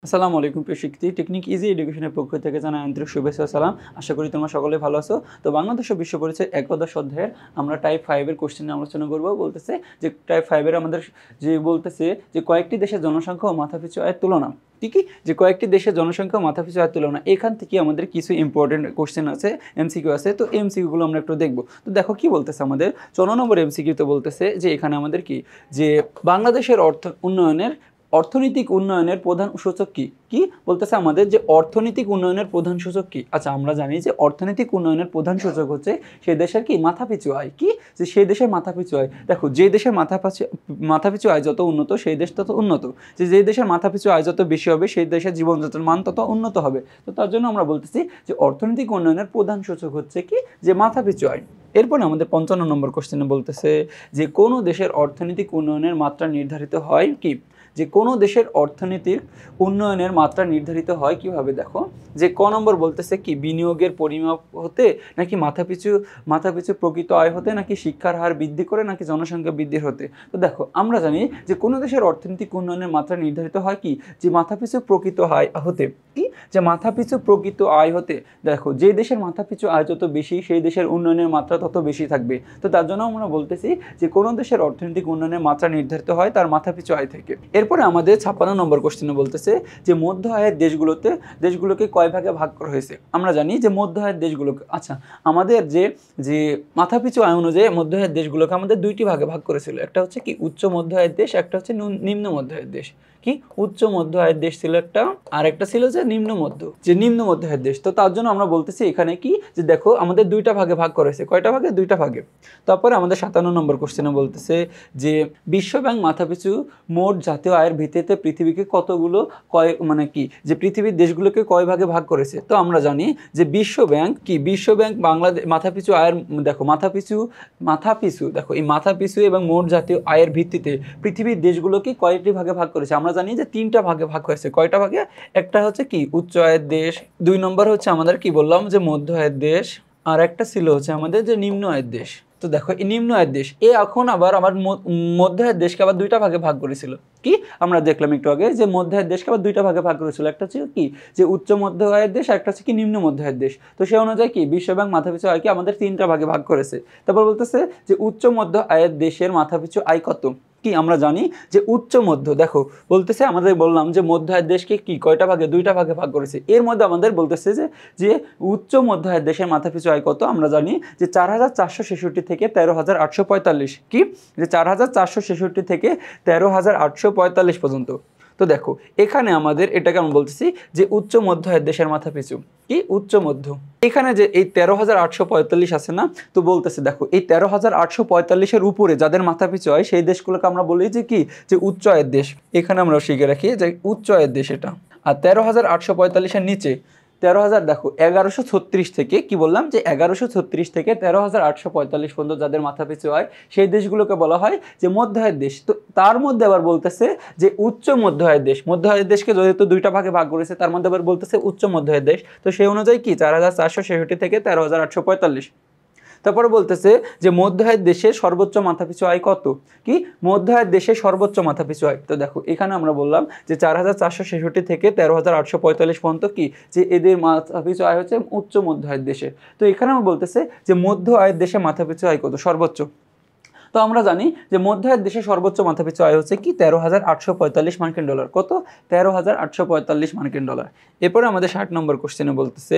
আসসালামু আলাইকুম প্রিয় শিক্ষার্থী, টেকনিক ইজি এডুকেশনের পক্ষ থেকে জানাই আন্তরিক শুভেচ্ছা ও সালাম। আশা করি তোমরা সকলে ভালো আছো। তো বাংলাদেশ ও বিশ্ব পরিচয় একাদশ অধ্যায়ের আমরা টাইপ 5 এর কোশ্চেন নিয়ে আলোচনা করব। বলতেছে যে টাইপ 5 এর আমাদের যে বলতেছে যে কয়েকটি দেশের জনসংখ্যা ও মাথাপিছু আয়ের তুলনা। কি যে কয়েকটি দেশের জনসংখ্যা ও মাথাপিছু আয়ের তুলনা, এখান থেকে আমাদের কিছু ইম্পর্টেন্ট কোশ্চেন আছে, এমসিকিউ আছে। তো এমসিকিউ গুলো আমরা একটু দেখব। তো দেখো কি বলতেছে আমাদের 14 নম্বর এমসিকিউতে বলতেছে যে এখানে আমাদের কি যে বাংলাদেশের অর্থনৈতিক উন্নয়নের প্রধান সূচক কি কি বলতেছে আমাদের যে অর্থনৈতিক উন্নয়নের প্রধান সূচক কি। আচ্ছা, আমরা জানি যে অর্থনৈতিক উন্নয়নের প্রধান সূচক হচ্ছে সেই দেশের কি মাথাপিছু আয়। কি যে সেই দেশের মাথাপিছু আয়। দেখো, যে দেশের মাথাপিছু আয় যত উন্নত সেই দেশ তত উন্নত। যে দেশের মাথাপিছু আয় যত বেশি হবে সেই দেশের জীবনযাত্রার মান তত উন্নত হবে। তো তার জন্য আমরা বলতেছি যে অর্থনৈতিক উন্নয়নের প্রধান সূচক হচ্ছে কি যে মাথাপিছু আয়। এরপর আমাদের 55 নম্বর কোশ্চেনে বলতেছে যে কোন দেশের অর্থনৈতিক উন্নয়নের মাত্রা নির্ধারিত হয় কি যে কোনো দেশের অর্থনীতির উন্নয়নের মাত্রা নির্ধারিত হয় কিভাবে। দেখো যে ক নম্বর বলতেছে কি বিনিয়োগের পরিমাপ হতে, নাকি মাথাপিছু প্রকৃত আয় হতে, নাকি শিক্ষার হার বৃদ্ধি করে, নাকি জনসংখ্যা বৃদ্ধির হতে। তো দেখো, আমরা জানি যে কোনো দেশের অর্থনৈতিক উন্নয়নের মাত্রা নির্ধারিত হয় কি যে মাথাপিছু প্রকৃত আয় হতে। কি যে মাথাপিছু প্রকৃত আয় হতে। দেখো, যে দেশের মাথাপিছু আয় যত বেশি সেই দেশের উন্নয়নের মাত্রা তত বেশি থাকবে। তো তার জন্য আমরা বলতেছি যে কোনো দেশের অর্থনৈতিক উন্নয়নের মাত্রা নির্ধারিত হয় তার মাথাপিছু আয় থেকে। এরপরে আমাদের 56 নম্বর কোশ্চেনে বলতেছে যে মধ্য আয়ের দেশগুলোকে কয় ভাগে ভাগ করা হয়েছে। আমরা জানি যে মধ্য আয়ের দেশগুলোকে, আচ্ছা আমাদের যে মাথাপিছু আয় অনুযায়ী মধ্য আয়ের দেশগুলোকে আমাদের দুইটি ভাগে ভাগ করেছিল। একটা হচ্ছে কি উচ্চ মধ্য আয়ের দেশ, একটা হচ্ছে নিম্ন মধ্য আয়ের দেশ। কি উচ্চ মধ্য আয়ের দেশ ছিল একটা, আর একটা ছিল যে নিম্ন মধ্য আয়ের দেশ। তো তার জন্য আমরা বলতেছি এখানে কি যে দেখো আমাদের দুইটা ভাগে ভাগ করেছে। কয়টা ভাগে? দুইটা ভাগে। তারপরে আমাদের 57 নম্বর কোশ্চেনে বলতেছে যে বিশ্ব ব্যাংক মাথাপিছু মোট জাতীয় আয়ের ভিত্তিতে পৃথিবীকে কতগুলো মানে কি যে পৃথিবীর দেশগুলোকে কয় ভাগে ভাগ করেছে। তো আমরা জানি যে বিশ্ব ব্যাংক বাংলাদেশ মাথাপিছু আয়ের, দেখো মাথাপিছু দেখো এই মাথাপিছু এবং মোট জাতীয় আয়ের ভিত্তিতে পৃথিবীর দেশগুলোকে কয়টি ভাগে ভাগ করেছে। আমরা জানি যে তিনটা ভাগে ভাগ হয়েছে। কয়টা ভাগে? একটা হচ্ছে কি উচ্চ আয়ের দেশ, 2 নম্বর হচ্ছে আমাদের কি বললাম যে মধ্য আয়ের দেশ, আর একটা ছিল হচ্ছে আমাদের যে নিম্ন আয়ের দেশ। তো দেখো এই নিম্ন আয়ের দেশ এখন আবার আমার মধ্য আয়ের দেশকে আবার দুইটা ভাগে ভাগ করেছিল। কি আমরা দেখলাম একটু আগে যে মধ্য আয়ের দেশকে আবার দুইটা ভাগে ভাগ করেছিল। একটা হচ্ছে কি যে উচ্চ মধ্য আয়ের দেশ, আর একটা হচ্ছে কি নিম্ন মধ্য আয়ের দেশ। তো সে অনুযায়ী কি বিশ্ব ব্যাংক মাথাপিছু আয়কে আমাদের তিনটা ভাগে ভাগ করেছে। তারপর বলতেছে যে উচ্চ মধ্য আয়ের দেশের মাথাপিছু আয় কত। কি আমরা জানি যে উচ্চ মধ্য, দেখো বলতেছে আমাদের বললাম যে মধ্য আয়ের দেশকে কি কয়টা ভাগে? দুইটা ভাগে ভাগ করেছে। এর মধ্যে আমাদের বলতেছে যে উচ্চ মধ্য আয়ের দেশের মাথাপিছু আয় কত। আমরা জানি যে 4,466 থেকে 13,845। কি যে 4,466 থেকে 13,845 পর্যন্ত। তো দেখো এখানে আমাদের এটা কেমন বলতেছি যে উচ্চ মধ্য আয়ের দেশের মাথাপিছু কি উচ্চ মধ্য। এখানে যে এই 13,845 আছে না, তো বলতেছে দেখো এই 13,845-এর উপরে যাদের মাথাপিছু হয় সেই দেশগুলোকে আমরা বলি যে কি যে উচ্চ আয়ের দেশ। এখানে আমরা শিখে রাখি যে উচ্চ আয়ের দেশ এটা। আর 13,845-এর নিচে 13,000, দেখো 1136 থেকে কি বললাম যে 1136 থেকে 13,845 পর্যন্ত যাদের মাথাপিছু হয় সেই দেশগুলোকে বলা হয় যে মধ্য আয়ের দেশ। তো তার মধ্যে আবার বলতেছে যে উচ্চ মধ্য আয়ের দেশ। মধ্য আয়ের দেশকে যেহেতু দুইটা ভাগে ভাগ করেছে তার মধ্যে আবার বলতেছে উচ্চ মধ্য আয়ের দেশ। তো সেই অনুযায়ী কি 4,466 থেকে 13,845। তারপরে বলতেছে যে মধ্য আয়ের দেশের সর্বোচ্চ মাথাপিছু আয় কত। কি মধ্য আয়ের দেশের সর্বোচ্চ মাথাপিছু আয়। তো দেখো এখানে আমরা বললাম যে 4,466 থেকে 13,845 পর্যন্ত কি যে এদের মাথাপিছু আয় হচ্ছে উচ্চ মধ্য আয়ের দেশে। তো এখানে আমরা বলতেছে যে মধ্য আয়ের দেশে মাথাপিছু আয় কত সর্বোচ্চ। তো আমরা জানি যে মধ্য আয়ের দেশে সর্বোচ্চ মাথাপিছু আয় হচ্ছে কি 13,845 মার্কিন ডলার। কত? 13,845 মার্কিন ডলার। এরপরে আমাদের 60 নম্বর কোশ্চেনে বলতেছে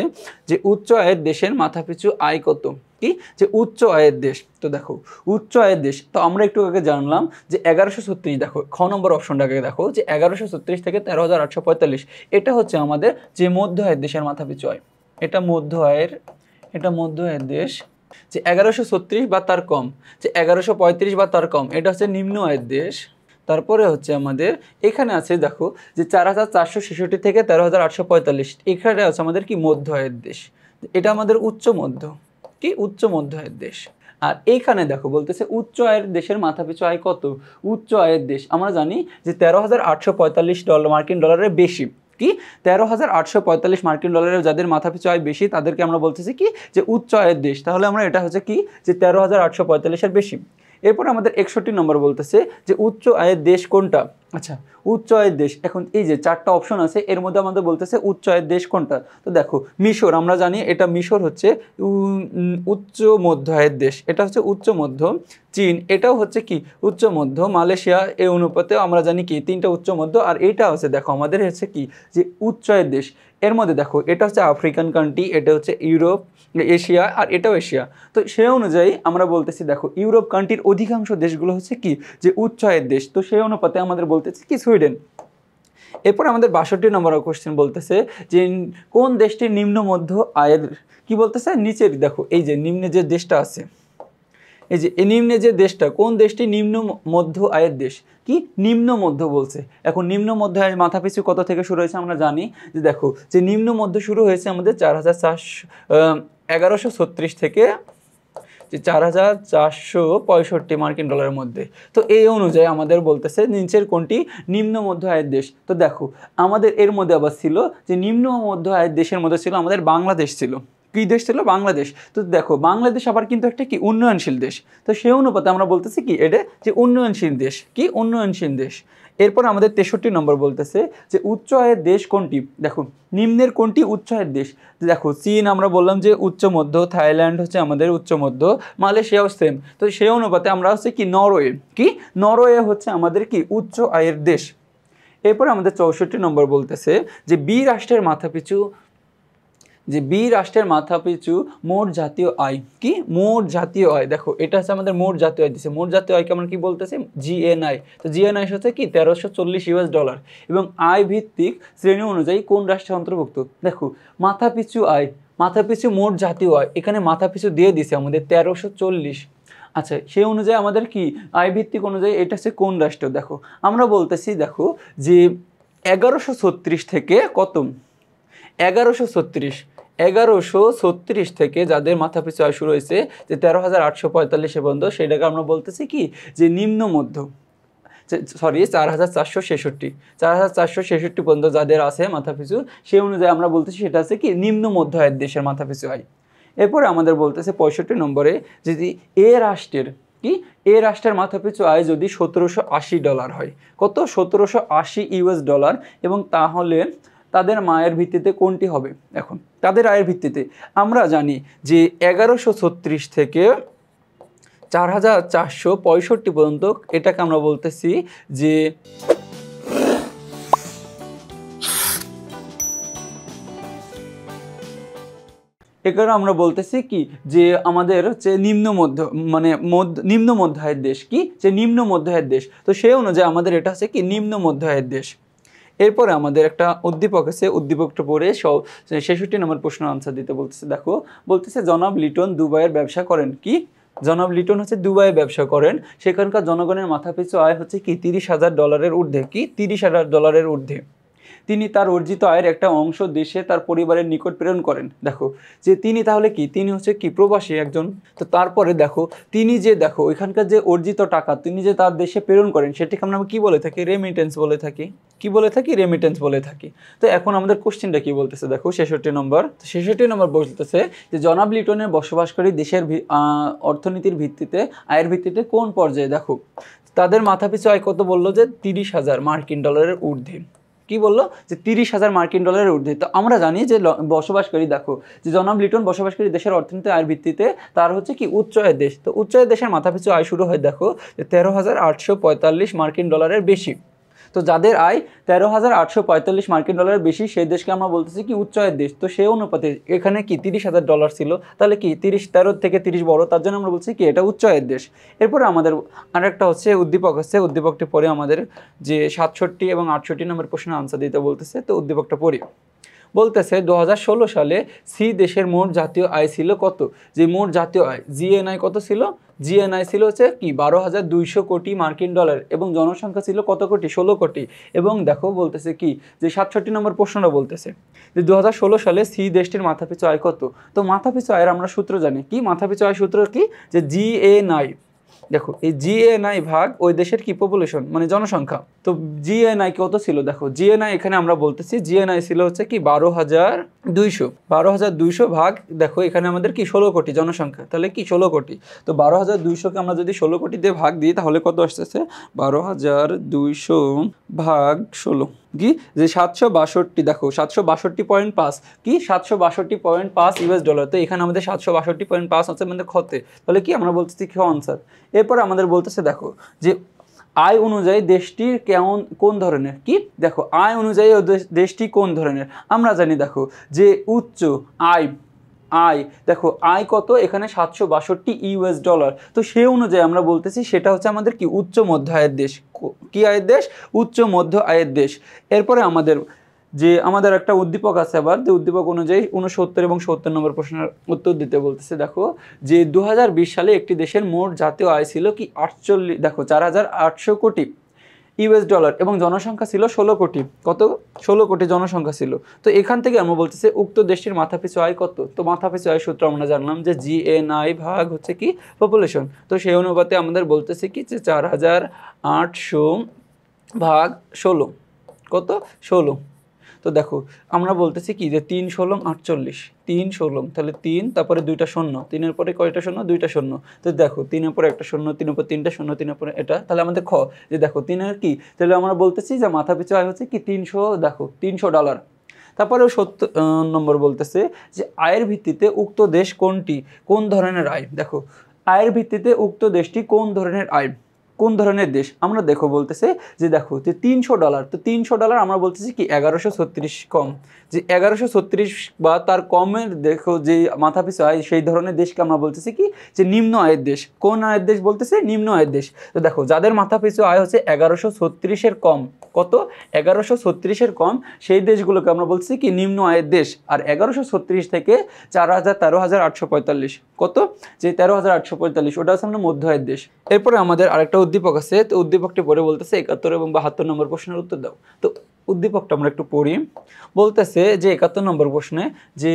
যে উচ্চ আয়ের দেশের মাথাপিছু আয় কত। কি যে উচ্চ আয়ের দেশ। তো দেখো উচ্চ আয়ের দেশ, তো আমরা একটু আগে জানলাম যে 1136। দেখো খ নম্বর অপশনটাকে দেখো যে 1136 থেকে 13,845 এটা হচ্ছে আমাদের যে মধ্য আয়ের দেশের মাথাপিছু আয়। এটা মধ্য আয়ের দেশ যে 1136 বা তার কম, যে 1135 বা তার কম এটা হচ্ছে নিম্ন আয়ের দেশ। তারপরে হচ্ছে আমাদের এখানে আছে দেখো যে 4,466 থেকে 13,845 এখানে আছে আমাদের কি মধ্য আয়ের দেশ। এটা আমাদের উচ্চ মধ্য আয়ের দেশ। আর এইখানে দেখো বলতেছে উচ্চ আয়ের দেশের মাথাপিছু আয় কত। উচ্চ আয়ের দেশ আমরা জানি যে 13,845 মার্কিন ডলারের বেশি। কি 13,845 মার্কিন ডলারের যাদের মাথাপিছু আয় বেশি তাদেরকে আমরা বলতেছি কি যে উচ্চ আয়ের দেশ। তাহলে আমরা এটা হচ্ছে কি যে 13,845-এর বেশি। এরপর আমাদের 61 নম্বর বলতেছে যে উচ্চ আয়ের দেশ কোনটা। আচ্ছা, উচ্চ আয়ের দেশ। এখন এই যে 4টা অপশন আছে এর মধ্যে আমাদের বলতেছে উচ্চ আয়ের দেশ কোনটা। তো দেখো মিশর, আমরা জানি এটা মিশর হচ্ছে উচ্চ মধ্য আয়ের দেশ, এটা হচ্ছে উচ্চ মধ্য। চীন এটাও হচ্ছে কি উচ্চ মধ্য। মালয়েশিয়া এই অনুপাতে আমরা জানি কি 3টা উচ্চ মধ্য। আর এইটা হচ্ছে দেখো আমাদের হচ্ছে কি যে উচ্চ আয়ের দেশ। এর মধ্যে দেখো এটা হচ্ছে আফ্রিকান কান্ট্রি, এটা হচ্ছে ইউরোপ, এশিয়া, আর এটাও এশিয়া। তো সেই অনুযায়ী আমরা বলতেছি দেখো ইউরোপ কান্ট্রির অধিকাংশ দেশগুলো হচ্ছে কি যে উচ্চ আয়ের দেশ। তো সেই অনুপাতে আমাদের বলতেছি কি সুইডেন। এরপর আমাদের 62 নম্বর কোশ্চেন বলতেছে যে কোন দেশটি নিম্ন মধ্য আয়ের, কি বলতেছে নিচের দেখো এই যে নিম্নে যে দেশটা আছে, এই যে নিম্নে যে দেশটা, কোন দেশটি নিম্ন মধ্য আয়ের দেশ, কি নিম্ন মধ্য বলছে। এখন নিম্ন মধ্য আয়ের মাথাপিছু কত থেকে শুরু হয়েছে আমরা জানি যে দেখো যে নিম্ন মধ্য শুরু হয়েছে আমাদের 1136 থেকে যে 4465 মার্কিন ডলারের মধ্যে। তো এই অনুযায়ী আমাদের বলতেছে নিচের কোনটি নিম্ন মধ্য আয়ের দেশ। তো দেখো আমাদের এর মধ্যে আবার ছিল যে নিম্ন মধ্য আয়ের দেশের মধ্যে ছিল আমাদের বাংলাদেশ ছিল। কী দেশ ছিল? বাংলাদেশ। তো দেখো বাংলাদেশ আবার কিন্তু একটা কি উন্নয়নশীল দেশ। তো সেই অনুপাতে আমরা বলতেছি কি এটা যে উন্নয়নশীল দেশ, কি উন্নয়নশীল দেশ। এরপর আমাদের 63 নম্বর বলতেছে যে উচ্চ আয়ের দেশ কোনটি। দেখো নিম্নের কোনটি উচ্চ আয়ের দেশ। দেখো চীন আমরা বললাম যে উচ্চ মধ্য, থাইল্যান্ড হচ্ছে আমাদের উচ্চ মধ্য, মালয়েশিয়াও সেম। তো সেই অনুপাতে আমরা হচ্ছে কি নরওয়ে, কি নরওয়ে হচ্ছে আমাদের কি উচ্চ আয়ের দেশ। এরপর আমাদের 64 নম্বর বলতেছে যে বি রাষ্ট্রের মাথাপিছু মোট জাতীয় আয়, কি মোট জাতীয় আয়। দেখো এটা হচ্ছে আমাদের মোট জাতীয় আয় দিচ্ছে। মোট জাতীয় আয় কেমন কি বলতেছে জিএনআই। তো জিএনআই হচ্ছে কি $1340 এবং আয় ভিত্তিক শ্রেণী অনুযায়ী কোন রাষ্ট্রের অন্তর্ভুক্ত। দেখো মাথাপিছু আয়, মাথাপিছু মোট জাতীয় আয়, এখানে মাথাপিছু দিয়ে দিছে আমাদের 1340। আচ্ছা সেই অনুযায়ী আমাদের কি আয় ভিত্তিক অনুযায়ী এটা হচ্ছে কোন রাষ্ট্র। দেখো আমরা বলতেছি দেখো যে 1136 থেকে কত 1136 থেকে যাদের মাথাপিছু আয় শুরু হয়েছে যে 13,845 পর্যন্ত, সেটাকে আমরা বলতেছি কি যে নিম্ন মধ্য, সরি 4,466 পর্যন্ত যাদের আছে মাথাপিছু, সেই অনুযায়ী আমরা বলতেছি সেটা আছে কি নিম্ন মধ্য আয়ের দেশের মাথাপিছু আয়। এরপরে আমাদের বলতেছে 65 নম্বরে যদি এ রাষ্ট্রের মাথাপিছু আয় যদি $1780 হয়, কত $1780 এবং তাহলে তাদের আয়ের ভিত্তিতে কোনটি হবে। এখন তাদের আয়ের ভিত্তিতে আমরা জানি যে 1136 থেকে 4465 পর্যন্ত, এটাকে আমরা বলতেছি যে এখানে আমরা বলতেছি কি যে আমাদের হচ্ছে নিম্ন মধ্য নিম্ন মধ্য আয়ের দেশ, কি যে নিম্ন মধ্য আয়ের দেশ। তো সেই অনুযায়ী আমাদের এটা হচ্ছে কি নিম্ন মধ্য আয়ের দেশ। এরপরে আমাদের একটা উদ্দীপক আছে, উদ্দীপকটা পড়ে 66 নম্বর প্রশ্ন আনসার দিতে বলতেছে। দেখো বলতেছে জনাব লিটন দুবাইয়ের ব্যবসা করেন, কি জনাব লিটন হচ্ছে দুবাইয়ে ব্যবসা করেন, সেখানকার জনগণের মাথাপিছু আয় হচ্ছে কি $30,000 ঊর্ধ্বে, কি $30,000 ঊর্ধ্বে। তিনি তার অর্জিত আয়ের একটা অংশ দেশে তার পরিবারের নিকট প্রেরণ করেন। দেখো যে তিনি তাহলে কি তিনি হচ্ছে কি প্রবাসী একজন। তো তারপরে দেখো তিনি যে দেখো ওইখানকার যে অর্জিত টাকা তিনি যে তার দেশে প্রেরণ করেন সেটাকে আমরা কি বলে থাকি রেমিটেন্স বলে থাকি, কি বলে থাকি রেমিটেন্স বলে থাকি। তো এখন আমাদের কোশ্চেনটা কি বলতেছে দেখো 66 নম্বর বলতেছে যে জনাব লিটনের বসবাসকারী দেশের অর্থনীতির ভিত্তিতে আয়ের ভিত্তিতে কোন পর্যায়ে। দেখো তাদের মাথাপিছু আয় কত বললো যে $30,000 ঊর্ধ্বে, কি বললো যে $30,000 ঊর্ধ্বে। তো আমরা জানি যে বসবাসকারী দেখো যে জনাব লিটন বসবাসকারী দেশের অর্থনীতি আয়ের ভিত্তিতে তার হচ্ছে কি উচ্চ আয়ের দেশ। তো উচ্চ আয়ের দেশের মাথাপিছু আয় শুরু হয় দেখো যে $13,845 বেশি। তো যাদের আয় $13,845 বেশি সেই দেশকে আমরা বলতেছি কি উচ্চ আয়ের দেশ। তো সেই অনুপাতে এখানে কি $30,000 ছিল, তাহলে কি 13 থেকে 30 বড়, তার জন্য আমরা বলছি কি এটা উচ্চ আয়ের দেশ। এরপরে আমাদের আরেকটা হচ্ছে উদ্দীপক আছে, উদ্দীপকটি পরে আমাদের যে 67 এবং 68 নম্বর প্রশ্নের আনসার দিতে বলতেছে। তো উদ্দীপকটা পড়ি। বলতেছে 2016 সালে সি দেশের মোট জাতীয় আয় ছিল কত। যে মোট জাতীয় আয় জিএনআই কত ছিল, জিএনআই ছিল হচ্ছে কি $12,200 কোটি মার্কিন ডলার এবং জনসংখ্যা ছিল কত কোটি 16 কোটি। এবং দেখো বলতেছে কি যে 67 নম্বর প্রশ্নটা বলতেছে যে 2016 সালে সি দেশটির মাথাপিছু আয় কত। তো মাথাপিছু আয়ের আমরা সূত্র জানি, কি মাথাপিছু আয় সূত্র কি যে জিএনআই, দেখো এই জিএনআই ভাগ ওই দেশের কি পপুলেশন মানে জনসংখ্যা। তো জিএনআই কত ছিল, দেখো জিএনআই এখানে আমরা বলতেছি জিএনআই ছিল হচ্ছে কি 12,200, 12,200 ভাগ, দেখো এখানে আমাদের কি 16 কোটি জনসংখ্যা, তাহলে কি 16 কোটি। তো 12,200কে আমরা যদি 16 কোটি দিয়ে ভাগ দিই তাহলে কত আসতেছে, 12,200 ভাগ 16 কি যে 762, দেখো 762.5 কি 762.5 ইউএস ডলার। তো এখানে আমাদের 762.5 আছে আমাদের ক্ষতে, তাহলে কি আমরা বলতেছি কি আনসার। এরপরে আমাদের বলতেছে দেখো যে আয় অনুযায়ী দেশটি কোন ধরনের, কি দেখো আয় অনুযায়ী দেশটি কোন ধরনের। আমরা জানি দেখো যে উচ্চ আয়, আয় দেখো আয় কত এখানে 762 ইউএস ডলার। তো সেই অনুযায়ী আমরা বলতেছি সেটা হচ্ছে আমাদের কি উচ্চ মধ্য আয়ের দেশ। কি আয়ের দেশ, উচ্চ মধ্য আয়ের দেশ। এরপরে আমাদের একটা উদ্দীপক আছে আবার, যে উদ্দীপক অনুযায়ী 69 এবং 70 নম্বর প্রশ্নের উত্তর দিতে বলতেছে। দেখো যে 2020 সালে একটি দেশের মোট জাতীয় আয় ছিল কি 48, দেখো 4,800 কোটি ইউএস ডলার এবং জনসংখ্যা ছিল 16 কোটি। কত, 16 কোটি জনসংখ্যা ছিল। তো এখান থেকে আমরা বলতেছি উক্ত দেশটির মাথাপিছু আয় কত। তো মাথাপিছু আয় সূত্র আমরা জানলাম যে জিএনআই ভাগ হচ্ছে কি পপুলেশন। তো সেই অনুপাতে আমাদের বলতেছে কি যে 4,800 ভাগ 16 কত 16। তো দেখো আমরা বলতেছি কি যে 3 ষোলং 48, 3 ষোলং তাহলে 3 তারপরে 2টা শূন্য, 3-এর পরে কয়টা শূন্য 2টা শূন্য। তো দেখো 3-এর পরে একটা শূন্য, 3-এর পর 3টা শূন্য, 3-এর পরে এটা, তাহলে আমাদের খ যে দেখো 3-এর কি, তাহলে আমরা বলতেছি যে মাথাপিছু আয় হচ্ছে কি 300, দেখো 300 ডলার। তারপরেও 70 নম্বর বলতেছে যে আয়ের ভিত্তিতে উক্ত দেশ কোনটি, কোন ধরনের আয়। দেখো আয়ের ভিত্তিতে উক্ত দেশটি কোন ধরনের আয়, কোন ধরনের দেশ। আমরা দেখো বলতেছে যে দেখো যে 300 ডলার। তো 300 ডলার আমরা বলতেছি কি 1136 কম, যে 1136 বা তার কমের দেখো যে মাথাপিছু আয় সেই ধরনের দেশকে আমরা বলতেছি কি যে নিম্ন আয়ের দেশ। কোন আয়ের দেশ বলতেছে, নিম্ন আয়ের দেশ। তো দেখো যাদের মাথাপিছু আয় হচ্ছে 1136-এর কম, কত 1136-এর কম, সেই দেশগুলোকে আমরা বলছি কি নিম্ন আয়ের দেশ। আর 1136 থেকে 13,845 কত, যে 13,845 ওটা হচ্ছে আমরা মধ্য আয়ের দেশ। এরপরে আমাদের আরেকটা উদ্দীপক আছে, তো উদ্দীপকটি পড়ে বলতেছে 71 এবং 72 নম্বর প্রশ্নের উত্তর দাও। তো উদ্দীপকটা আমরা একটু পড়ি। বলতেছে যে 71 নম্বর প্রশ্নে যে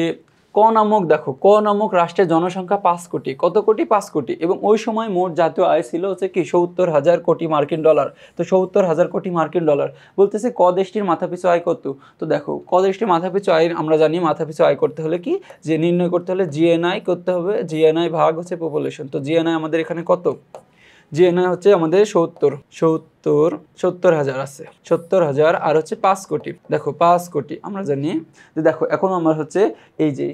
ক নামক, দেখো ক নামক রাষ্ট্রের জনসংখ্যা 5 কোটি, কত কোটি 5 কোটি, এবং ওই সময় মোট জাতীয় আয় ছিল হচ্ছে কি 70,000 কোটি মার্কিন ডলার। তো 70,000 কোটি মার্কিন ডলার বলতেছে ক দেশটির মাথাপিছু আয় কত। তো দেখো ক দেশটির মাথাপিছু আয় আমরা জানি মাথাপিছু আয় করতে হলে কি যে নির্ণয় করতে হলে জিএনআই করতে হবে, জিএনআই ভাগ হচ্ছে পপুলেশন। তো জিএনআই আমাদের এখানে কত, জিএনআই হচ্ছে আমাদের 70,000 আছে, 70,000 আর হচ্ছে 5 কোটি। দেখো 5 কোটি আমরা জানি যে দেখো এখন আমরা হচ্ছে এই যে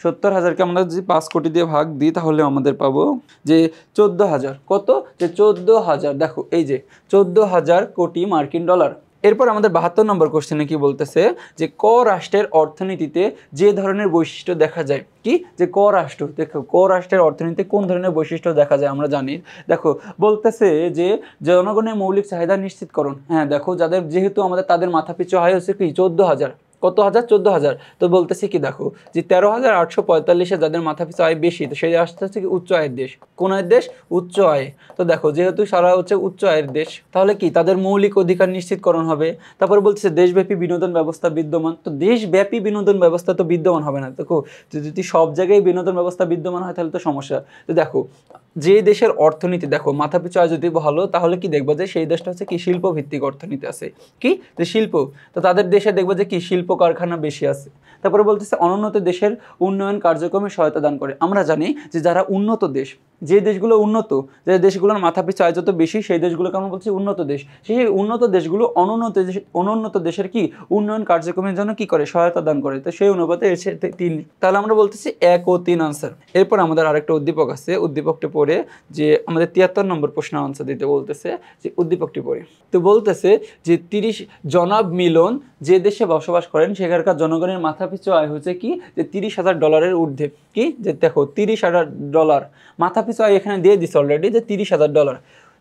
70,000কে আমরা যদি 5 কোটি দিয়ে ভাগ দিই তাহলে আমাদের পাবো যে 14,000, কত যে 14,000, দেখো এই যে 14,000 কোটি মার্কিন ডলার। এরপর আমাদের 72 নম্বর কোশ্চেনে কি বলতেছে যে ক রাষ্ট্রের অর্থনীতিতে যে ধরনের বৈশিষ্ট্য দেখা যায়, কি যে ক রাষ্ট্র, দেখো ক রাষ্ট্রের অর্থনীতিতে কোন ধরনের বৈশিষ্ট্য দেখা যায় আমরা জানি। দেখো বলতেছে যে জনগণের মৌলিক চাহিদা নিশ্চিতকরণ। হ্যাঁ দেখো যাদের যেহেতু আমাদের তাদের মাথাপিছু আয় হচ্ছে কি 14,000, কত হাজার 14,000। তো বলতেছি কি দেখো যে 13,845-এ যাদের মাথাপিছু আয় বেশি, তো সেই রাষ্ট্র হচ্ছে কি উচ্চ আয়ের দেশ। কোন আয়ের দেশ, উচ্চ আয়। তো দেখো যেহেতু সারা হচ্ছে উচ্চ আয়ের দেশ তাহলে কি তাদের মৌলিক অধিকার নিশ্চিতকরণ হবে। তারপরে বলতেছে দেশব্যাপী বিনোদন ব্যবস্থা বিদ্যমান। তো দেশব্যাপী বিনোদন ব্যবস্থা তো বিদ্যমান হবে না, দেখো যদি সব জায়গায় বিনোদন ব্যবস্থা বিদ্যমান হয় তাহলে তো সমস্যা। তো দেখো যে দেশের অর্থনীতি দেখো মাথাপিছু আয় যদি ভালো তাহলে কি দেখবো যে সেই দেশটা হচ্ছে কি শিল্প ভিত্তিক অর্থনীতি আছে, কি যে শিল্প। তো তাদের দেশে দেখবো যে কি শিল্প কারখানা বেশি আছে। তারপরে বলতেছে অনুন্নত দেশের উন্নয়ন কার্যক্রমে সহায়তা দান করে। আমরা জানি যে যারা উন্নত দেশ, যে দেশগুলো উন্নত, যে দেশগুলোর মাথাপিছু আয় যত বেশি সেই দেশগুলোকে আমরা বলছি উন্নত দেশ। সেই উন্নত দেশগুলো অনুন্নত দেশের কি উন্নয়ন কার্যক্রমের জন্য কি করে সহায়তা দান করে। তো সেই অনুপাতে এসে 3, তাহলে আমরা বলতেছি 1 ও 3 আনসার। এরপর আমাদের আরেকটা উদ্দীপক আছে, উদ্দীপকটি পড়ে যে আমাদের 73 নম্বর প্রশ্ন আনসার দিতে বলতেছে, যে উদ্দীপকটি পড়ে। তো বলতেছে যে 30 জনাব মিলন যে দেশে বসবাস করেন সেখানকার জনগণের মাথাপিছু আয় হচ্ছে কি যে 30,000 ডলারের ঊর্ধ্বে। কি যে দেখো 30,000 ডলার মাথাপিছু আয় এখানে দিয়ে দিচ্ছে অলরেডি যে 30,000 ডলার।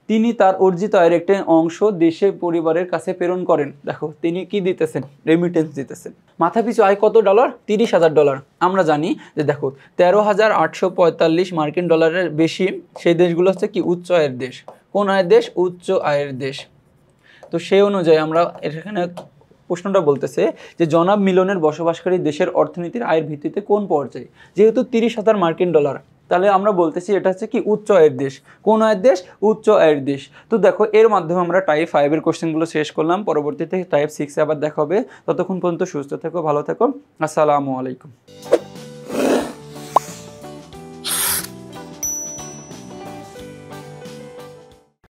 তিনি তার অর্জিত আয়ের একটি অংশ দেশে পরিবারের কাছে প্রেরণ করেন। দেখো তিনি কি দিতেছেন, রেমিটেন্স দিতেছেন। মাথাপিছু আয় কত ডলার, 30,000 ডলার। আমরা জানি যে দেখো 13,845 মার্কিন ডলারের বেশি সেই দেশগুলো হচ্ছে কি উচ্চ আয়ের দেশ। কোন আয়ের দেশ, উচ্চ আয়ের দেশ। তো সেই অনুযায়ী আমরা এখানে প্রশ্নটা বলতেছে যে জনাব মিলনের বসবাসকারী দেশের অর্থনীতির আয়ের ভিত্তিতে কোন পর্যায়ে, যেহেতু 30,000 মার্কিন ডলার, তাহলে আমরা বলতেছি এটা হচ্ছে কি উচ্চ আয়ের দেশ। কোন আয়ের দেশ? উচ্চ আয়ের দেশ। তো দেখো এর মাধ্যমে আমরা টাইপ 5 এর কোশ্চেনগুলো শেষ করলাম। পরবর্তীতে টাইপ 6 এ আবার দেখা হবে। ততক্ষণ পর্যন্ত সুস্থ থেকো, ভালো থেকো। আসসালামু আলাইকুম।